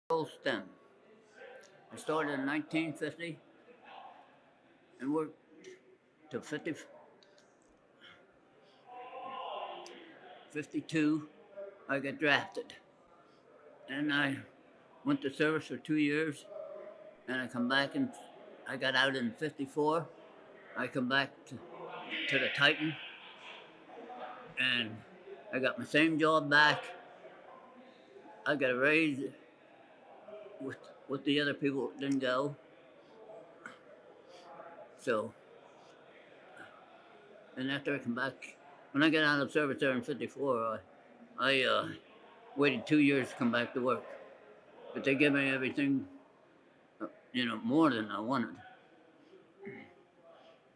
Full STEM. I started in 1950 and worked to 52. I got drafted. And I went to service for 2 years. And I come back and I got out in 54. I come back to the Titan and I got my same job back. I got a raise with, with the other people that didn't go. So, and after I come back, when I got out of service there in 54, I waited 2 years to come back to work. But they gave me everything, more than I wanted.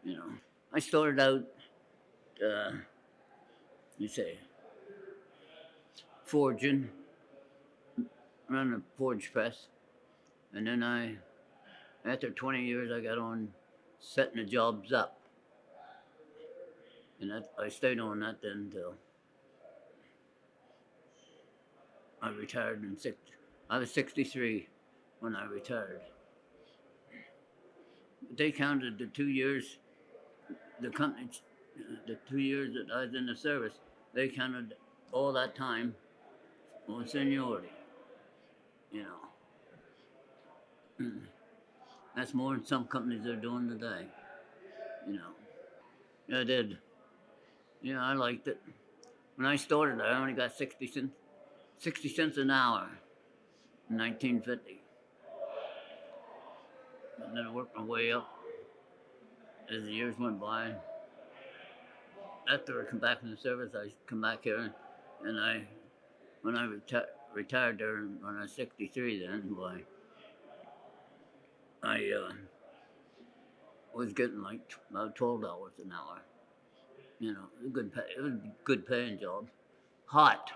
You know, I started out, uh, you say, forging, running a forge press, and then after 20 years, I got on setting the jobs up, and I stayed on that then until I retired in six. I was 63 when I retired. They counted the 2 years, the company, the 2 years that I was in the service. They counted all that time on seniority. You know, that's more than some companies are doing today. You know, yeah, I did. Yeah, I liked it. When I started, I only got 60 cents an hour in 1950. And then I worked my way up as the years went by. After I come back from the service, I come back here, and when I retired there when I was 63, then why I was getting like about $12 an hour. It was a good paying job. Hot,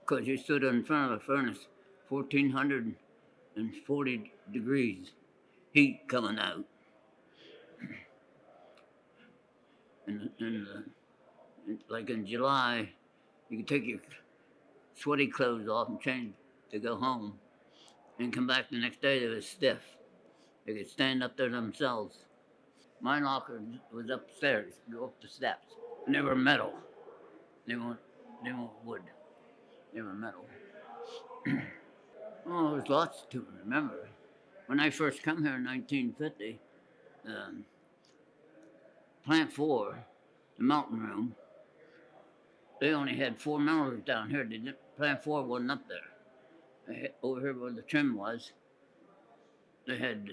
because you stood in front of a furnace, 1,440 degrees, heat coming out, and like in July, you could take your sweaty clothes off and change to go home, and come back the next day. They were stiff. They could stand up there themselves. My locker was upstairs, go up the steps, and they were metal. They weren't, they weren't wood. They were metal. Oh, there's lots to remember. When I first come here in 1950, um, Plant 4, the mountain room, they only had 4 melters down here. Plant 4 wasn't up there. Over here where the trim was, they had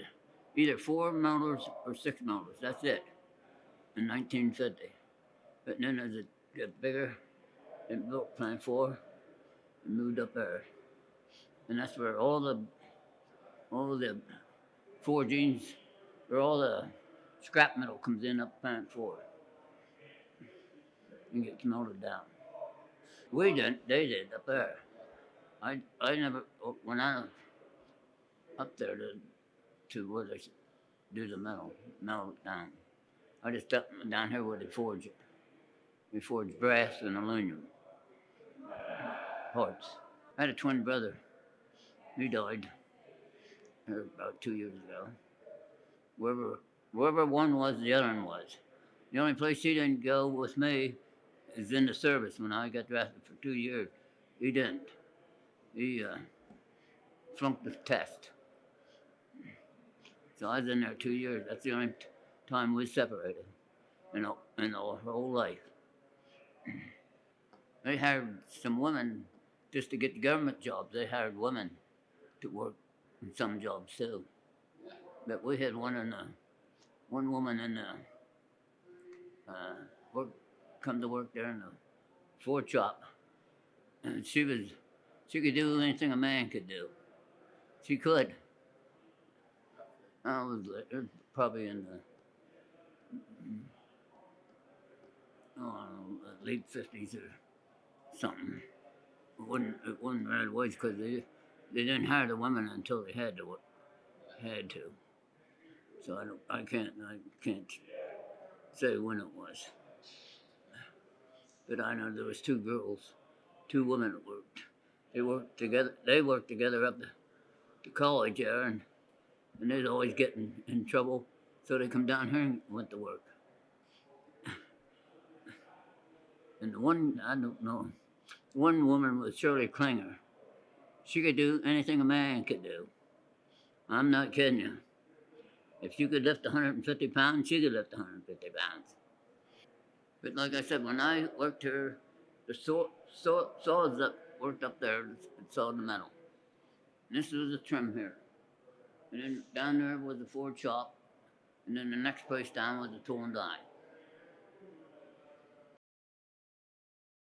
either 4 melters or 6 melters. That's it in 1950. But then as it got bigger, they built Plant 4 and moved up there. And that's where all the forgings, where all the scrap metal comes in up Plant 4 and gets melted down. We didn't, they did up there. I never, when I up there to where they do the melt it down. I just up down here where they forge it. We forge brass and aluminum parts. I had a twin brother. He died about 2 years ago. Wherever one was, the other one was. The only place he didn't go with me is in the service when I got drafted for 2 years. He didn't. He flunked the test. So I was in there 2 years. That's the only time we separated in our whole life. They hired some women just to get the government jobs. They hired women to work in some jobs too. But we had one woman in the work come to work there in the Ford shop, and she could do anything a man could do. She could. It was probably in the late 50s or something. It wasn't right away because they didn't hire the women until they had to. So I can't say when it was. But I know there was two women that worked. They worked together up to college there, and they'd always get in trouble, so they come down here and went to work. And the one, I don't know, one woman was Shirley Klinger. She could do anything a man could do. I'm not kidding you. If she could lift 150 pounds, she could lift 150 pounds. But like I said, when I worked here, the saws that worked up there sawed the metal. And this was a trim here. And then down there was the Ford shop. And then the next place down was the tool and die.